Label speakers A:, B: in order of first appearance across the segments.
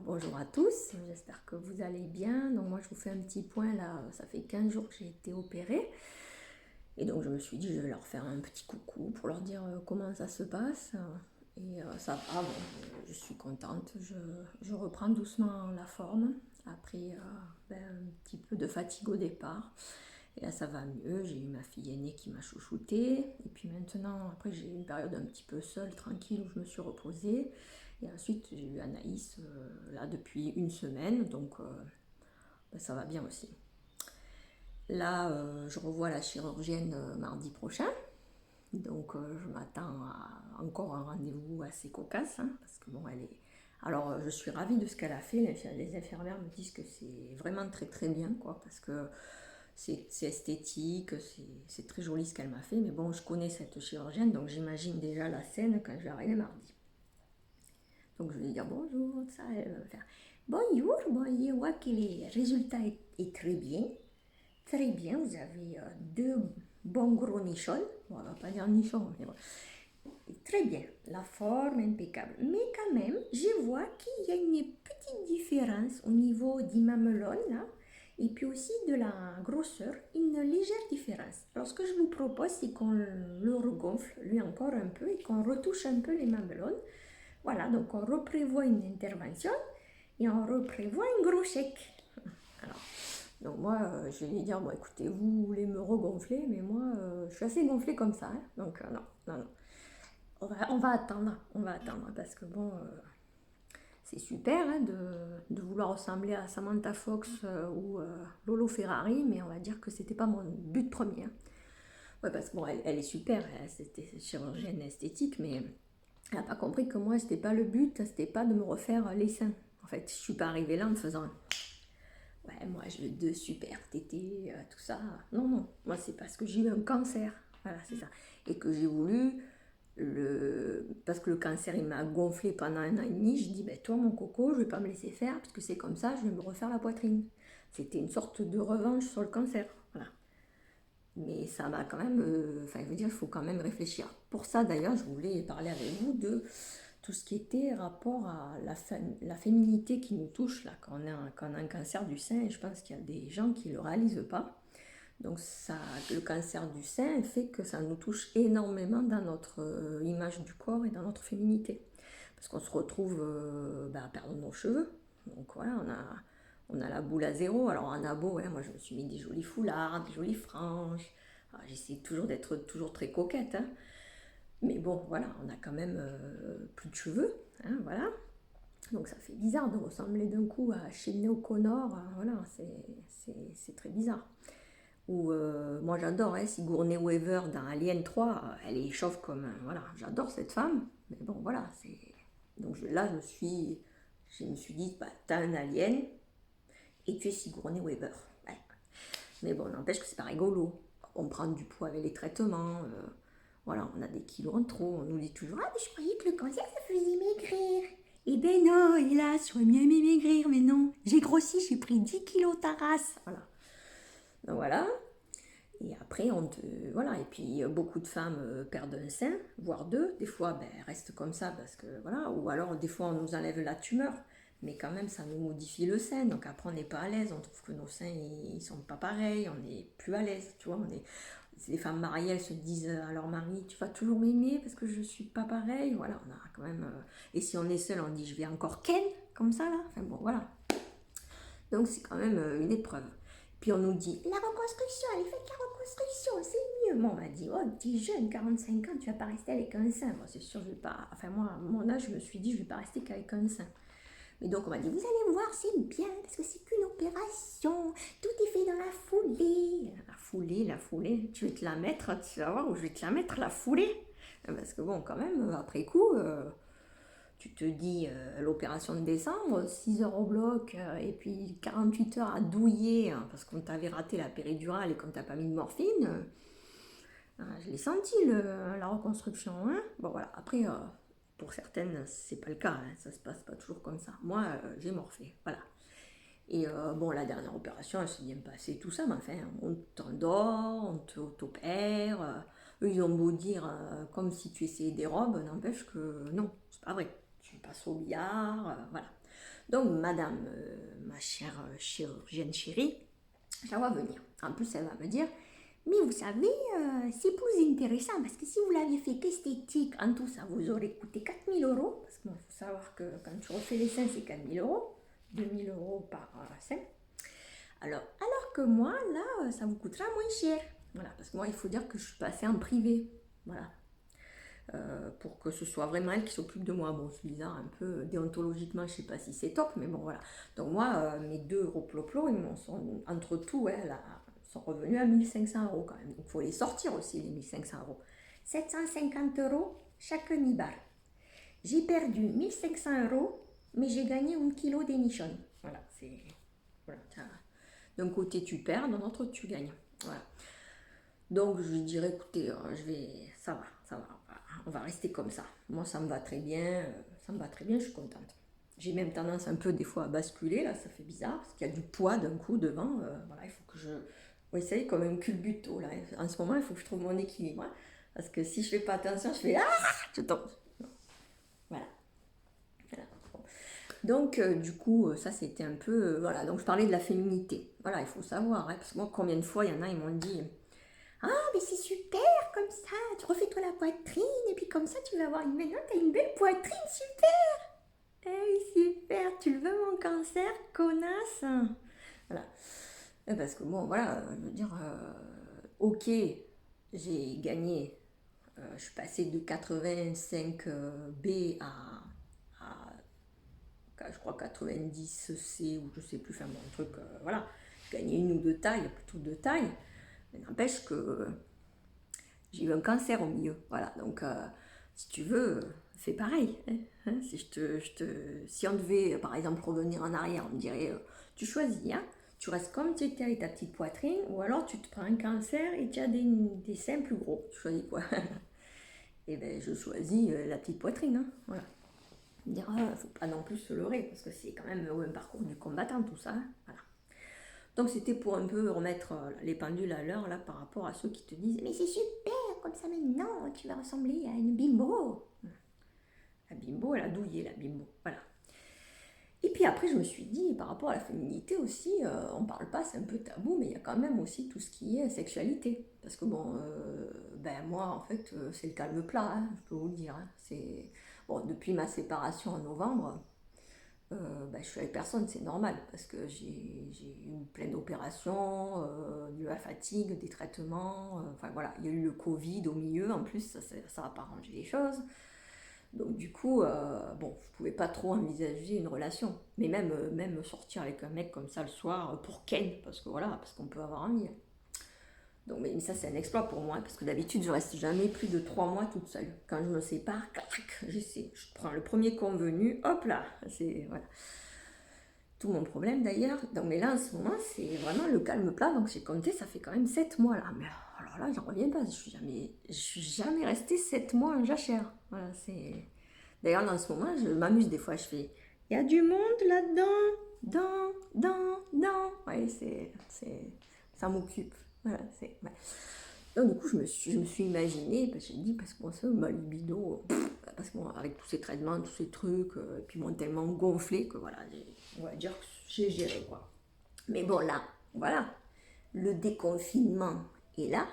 A: bonjour à tous, j'espère que vous allez bien. Donc moi je vous fais un petit point là, ça fait 15 jours que j'ai été opérée. Et donc je me suis dit je vais leur faire un petit coucou pour leur dire comment ça se passe. Et ça va, bon, je suis contente, je reprends doucement la forme après un petit peu de fatigue au départ. Et là ça va mieux, j'ai eu ma fille aînée qui m'a chouchoutée. Et puis maintenant, après j'ai eu une période un petit peu seule, tranquille, où je me suis reposée. Et ensuite j'ai eu Anaïs là depuis une semaine, donc ça va bien aussi. Là je revois la chirurgienne mardi prochain. Donc je m'attends à encore un rendez-vous assez cocasse, hein, parce que bon, elle est... Alors je suis ravie de ce qu'elle a fait, les infirmières me disent que c'est vraiment très très bien, quoi, parce que c'est esthétique, c'est très joli ce qu'elle m'a fait, mais bon, je connais cette chirurgienne, donc j'imagine déjà la scène quand je vais arriver mardi. Donc je vais lui dire bonjour, ça, elle va me faire bonjour, bon, je vois que les résultats est très bien. Très bien, vous avez deux bons gros nichons. Bon, on va pas dire nichons, mais bon. Très bien, la forme impeccable. Mais quand même, je vois qu'il y a une petite différence au niveau du mamelon, là, et puis aussi de la grosseur, une légère différence. Alors ce que je vous propose, c'est qu'on le regonfle, lui encore un peu, et qu'on retouche un peu les mamelons. Voilà, donc on reprévoit une intervention et on reprévoit un gros chèque. Alors, donc moi, je vais lui dire, bon écoutez, vous voulez me regonfler, mais moi, je suis assez gonflée comme ça, hein. Donc non, non, non. On va attendre, parce que bon, c'est super hein, de vouloir ressembler à Samantha Fox ou Lolo Ferrari, mais on va dire que c'était pas mon but premier, hein. Ouais, parce que bon, elle est super, c'était chirurgienne esthétique, mais elle n'a pas compris que moi, c'était pas le but, c'était pas de me refaire les seins. En fait, je suis pas arrivée là en me faisant ouais, moi je veux deux super tétés, tout ça. Non, non, moi c'est parce que j'ai eu un cancer. Voilà, c'est ça. Et que j'ai voulu parce que le cancer il m'a gonflé pendant 1 an et demi. Je dis, ben toi mon coco, je vais pas me laisser faire parce que c'est comme ça, je vais me refaire la poitrine. C'était une sorte de revanche sur le cancer. Voilà. Mais ça m'a quand même. Enfin, je veux dire, il faut quand même réfléchir. Pour ça d'ailleurs, je voulais parler avec vous de tout ce qui était rapport à la féminité qui nous touche là, quand on a un cancer du sein, et je pense qu'il y a des gens qui ne le réalisent pas. Donc ça, le cancer du sein fait que ça nous touche énormément dans notre image du corps et dans notre féminité. Parce qu'on se retrouve à perdre nos cheveux. Donc voilà, on a la boule à zéro. Alors en abo, hein, moi je me suis mis des jolis foulards, des jolies franges. J'essaie toujours d'être toujours très coquette, hein. Mais bon, voilà, on a quand même plus de cheveux, hein, voilà. Donc ça fait bizarre de ressembler d'un coup à Sinead O'Connor, voilà, c'est très bizarre. Ou moi j'adore hein, Sigourney Weaver dans Alien 3, elle est chauve comme, voilà, j'adore cette femme. Mais bon, voilà, c'est... Donc là, je me suis dit, bah, t'as un alien et tu es Sigourney Weaver. Ouais. Mais bon, n'empêche que c'est pas rigolo. On prend du poids avec les traitements, voilà, on a des kilos en trop, on nous dit toujours ah mais je croyais que le cancer ça faisait maigrir. Eh ben non, hélas, j'aurais mieux aimé maigrir, mais non, j'ai grossi, j'ai pris 10 kilos ta race. Voilà. Donc voilà. Et après, voilà. Et puis, beaucoup de femmes perdent un sein, voire deux. Des fois, elles restent comme ça parce que, voilà. Ou alors, des fois, on nous enlève la tumeur. Mais quand même, ça nous modifie le sein. Donc après, on n'est pas à l'aise. On trouve que nos seins, ils sont pas pareils. On n'est plus à l'aise, tu vois. Les femmes mariées, elles se disent à leur mari, tu vas toujours m'aimer parce que je suis pas pareil. Voilà, on a quand même... Et si on est seul, on dit, je vais encore ken, comme ça, là. Enfin bon, voilà. Donc c'est quand même une épreuve. Puis on nous dit, la reconstruction, allez, faites la reconstruction, c'est mieux. Moi, on m'a dit, oh, t'es jeune, 45 ans, tu vas pas rester avec un sein. Moi, c'est sûr, je vais pas... Enfin, moi, à mon âge, je me suis dit, je vais pas rester qu'avec un sein. Mais donc, on m'a dit, vous allez voir, c'est bien, parce que c'est qu'une opération. Tout est fait dans la foulée. La foulée, tu vais te la mettre, tu vas voir où je vais te la mettre, la foulée. Parce que bon, quand même, après coup... tu te dis l'opération de décembre, 6 heures au bloc et puis 48 heures à douiller hein, parce qu'on t'avait raté la péridurale et qu'on t'a pas mis de morphine. Je l'ai senti la reconstruction. Hein. Bon voilà, après pour certaines c'est pas le cas, hein, ça se passe pas toujours comme ça. Moi j'ai morphé, voilà. Et bon la dernière opération elle s'est bien passée tout ça, mais enfin on t'endort, on t'opère. Eux ils ont beau dire comme si tu essayais des robes, n'empêche que non, c'est pas vrai. je passe au billard, voilà. Donc madame, ma chère chirurgienne chérie, je la vois venir. En plus, elle va me dire, mais vous savez, c'est plus intéressant parce que si vous l'aviez fait qu'esthétique, en tout ça vous aurait coûté 4 000 euros. Parce qu'il faut savoir que quand tu refais les seins, c'est 4 000 euros. 2 000 euros par sein. Alors que moi, là, ça vous coûtera moins cher. Voilà, parce que moi, il faut dire que je suis passée en privé. Voilà. Pour que ce soit vraiment elle qui s'occupe de moi. Bon, c'est bizarre, un peu déontologiquement, je sais pas si c'est top, mais bon, voilà. Donc moi, mes 2 euros ploplo, sont, entre tout, ouais, là, sont revenus à 1 500 € quand même. Donc il faut les sortir aussi, les 1 500 €. 750 € chaque nibar. J'ai perdu 1 500 €, mais j'ai gagné 1 kilo d'énichon. Voilà, c'est... Voilà, d'un côté tu perds, d'un autre tu gagnes. Voilà. Donc je lui dirais, écoutez, ça va, on va rester comme ça. Moi ça me va très bien, je suis contente. J'ai même tendance un peu des fois à basculer, là ça fait bizarre, parce qu'il y a du poids d'un coup devant, voilà, il faut que je... Oui, ça y est, comme un culbuto, là. En ce moment, il faut que je trouve mon équilibre, hein, parce que si je fais pas attention, je fais, je tombe. Voilà. Donc, du coup, ça c'était un peu, voilà, donc je parlais de la féminité. Voilà, il faut savoir, hein, parce que moi, combien de fois, il y en a, ils m'ont dit... Ah, mais c'est super comme ça, tu refais-toi la poitrine et puis comme ça tu vas avoir maintenant t'as une belle poitrine, super. Eh oui, super, tu le veux mon cancer, connasse. Voilà. Parce que bon, voilà, je veux dire, ok, j'ai gagné, je suis passée de 85 B à, je crois, 90 C ou je sais plus, enfin bon, un truc, voilà, gagné 1 ou 2 tailles, plutôt 2 tailles. Mais n'empêche que j'ai eu un cancer au milieu. Voilà, donc si tu veux, fais pareil. Hein. Si on devait, par exemple, revenir en arrière, on me dirait, tu choisis, hein, tu restes comme tu étais avec ta petite poitrine, ou alors tu te prends un cancer et tu as des seins plus gros. Tu choisis quoi? Et bien, je choisis la petite poitrine. Hein, voilà. Dire, faut pas non plus se leurrer, parce que c'est quand même un parcours du combattant, tout ça. Hein, voilà. Donc c'était pour un peu remettre les pendules à l'heure là par rapport à ceux qui te disent mais c'est super comme ça maintenant tu vas ressembler à une bimbo. La bimbo elle a douillé la bimbo, voilà. Et puis après je me suis dit par rapport à la féminité aussi, on parle pas, c'est un peu tabou, mais il y a quand même aussi tout ce qui est sexualité. Parce que bon, ben moi en fait c'est le calme plat, hein, je peux vous le dire. Hein. C'est... Bon, depuis ma séparation en novembre, je suis avec personne, c'est normal, parce que j'ai eu plein d'opérations, de la fatigue, des traitements, enfin voilà, il y a eu le Covid au milieu, en plus, ça n'a pas arrangé les choses. Donc du coup, bon, je pouvais pas trop envisager une relation, mais même sortir avec un mec comme ça le soir pour Ken, parce que voilà, parce qu'on peut avoir envie. Donc, mais ça, c'est un exploit pour moi, parce que d'habitude, je reste jamais plus de 3 mois toute seule. Quand je me sépare, clac, j'essaie. Je prends le premier convenu, hop là, c'est voilà. Tout mon problème d'ailleurs. Donc, mais là, en ce moment, c'est vraiment le calme plat. Donc, j'ai compté, ça fait quand même 7 mois là. Mais alors là, j'en reviens pas. Je suis jamais restée 7 mois en jachère. Voilà, c'est... D'ailleurs, là, en ce moment, je m'amuse des fois. Je fais, il y a du monde là-dedans, dans. Oui, ça m'occupe. Voilà, c'est... Ouais. Donc, du coup, je me suis imaginée, parce que j'ai dit, parce que moi, ça, ma libido, parce que bon, avec tous ces traitements, tous ces trucs, et puis ils m'ont tellement gonflé que voilà, on va dire que j'ai géré, quoi. Mais bon, là, voilà, le déconfinement est là,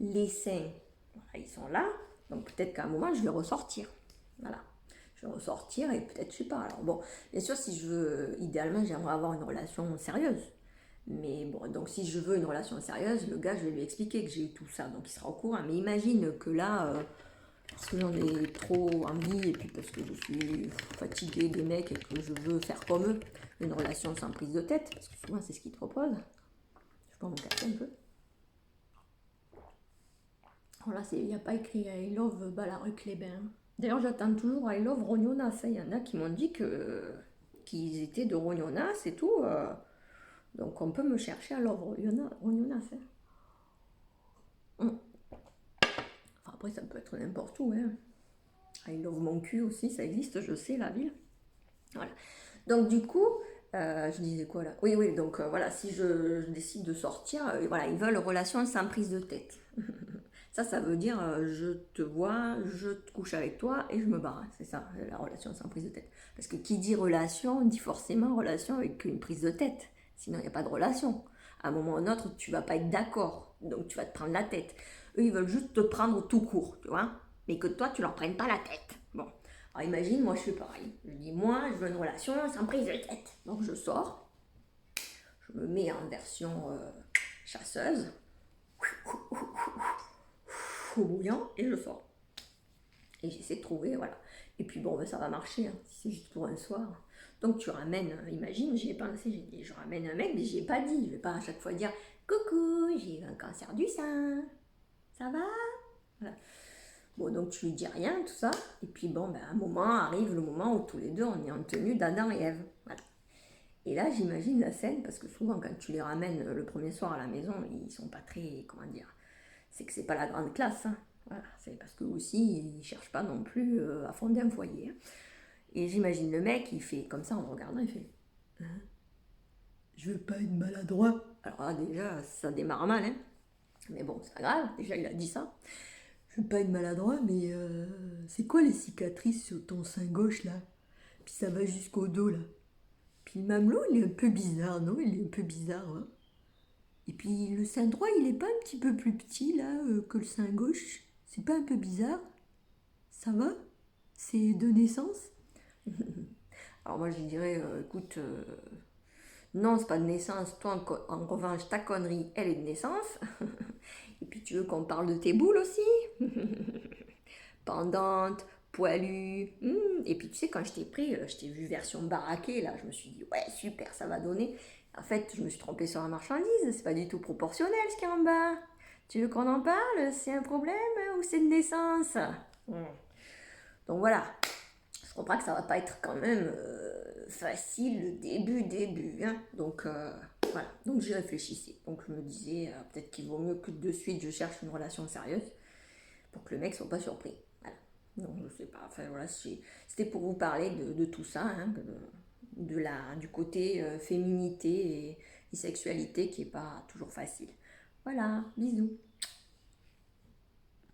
A: les seins, voilà, ils sont là, donc peut-être qu'à un moment, je vais ressortir. Voilà. Je vais ressortir et peut-être, je sais pas. Alors bon, bien sûr, si je veux, idéalement, j'aimerais avoir une relation sérieuse. Mais bon, donc si je veux une relation sérieuse, le gars, je vais lui expliquer que j'ai eu tout ça, donc il sera au courant. Mais imagine que là, parce que j'en ai trop envie, et puis parce que je suis fatiguée des mecs et que je veux faire comme eux, une relation sans prise de tête, parce que souvent c'est ce qu'ils te proposent. Je peux m'en casser un peu. Oh là, il n'y a pas écrit I love Ballaruc-les-Bains. D'ailleurs, j'attends toujours I love Rognonas. Il y en a qui m'ont dit qu'ils étaient de Rognonas et tout. Donc on peut me chercher à love Rognonas. Hein. Enfin, après, ça peut être n'importe où. Hein. I love mon cul aussi, ça existe, je sais, la ville. Voilà. Donc du coup, je disais quoi là? Oui, donc voilà, si je décide de sortir, voilà, ils veulent relation sans prise de tête. Ça veut dire je te vois, je te couche avec toi et je me barre. C'est ça, la relation sans prise de tête. Parce que qui dit relation, dit forcément relation avec une prise de tête. Sinon, il n'y a pas de relation. À un moment ou un autre, tu vas pas être d'accord. Donc, tu vas te prendre la tête. Eux, ils veulent juste te prendre tout court, tu vois. Mais que toi, tu leur prennes pas la tête. Bon. Alors, imagine, moi, je fais pareil. Je dis, moi, je veux une relation sans prise de tête. Donc, je sors. Je me mets en version chasseuse. Au bouillant et je sors. Et j'essaie de trouver, voilà. Et puis bon, ben, ça va marcher, hein, si c'est juste pour un soir. Donc tu ramènes, imagine, j'y ai pensé, j'ai dit, je ramène un mec, mais j'y ai pas dit. Je vais pas à chaque fois dire, coucou, j'ai eu un cancer du sein, ça va? Voilà. Bon, donc tu lui dis rien, tout ça. Et puis bon, ben, un moment arrive le moment où tous les deux, on est en tenue d'Adam et Ève. Voilà. Et là, j'imagine la scène, parce que souvent, quand tu les ramènes le premier soir à la maison, ils sont pas très, comment dire, c'est que c'est pas la grande classe, hein. Voilà, c'est parce que aussi ils cherchent pas non plus à fonder un foyer, hein. Et j'imagine le mec, il fait comme ça en me regardant, il fait hein, je veux pas être maladroit. Alors là, déjà, ça démarre mal, hein. Mais bon, c'est pas grave, déjà il a dit ça. Je veux pas être maladroit, mais c'est quoi les cicatrices sur ton sein gauche là? Puis ça va jusqu'au dos là. Puis le mamelon, il est un peu bizarre, non? Il est un peu bizarre, hein. Et puis le sein droit, il est pas un petit peu plus petit là que le sein gauche? C'est pas un peu bizarre? Ça va? C'est de naissance? Alors moi je lui dirais, écoute, non c'est pas de naissance, toi en revanche ta connerie elle est de naissance. Et puis tu veux qu'on parle de tes boules aussi? Pendante, poilue. Et puis tu sais quand je t'ai pris, je t'ai vu version baraquée là, je me suis dit ouais super ça va donner. En fait je me suis trompée sur la marchandise, c'est pas du tout proportionnel ce qu'il y a en bas. Tu veux qu'on en parle? C'est un problème ou c'est de naissance? Donc voilà, je comprends que ça va pas être quand même facile le début, hein. Donc voilà, donc j'y réfléchissais. Donc je me disais peut-être qu'il vaut mieux que de suite je cherche une relation sérieuse pour que le mec soit pas surpris. Voilà. Donc je sais pas, enfin voilà, c'était pour vous parler de tout ça, hein, du côté féminité et sexualité qui est pas toujours facile. Voilà, bisous.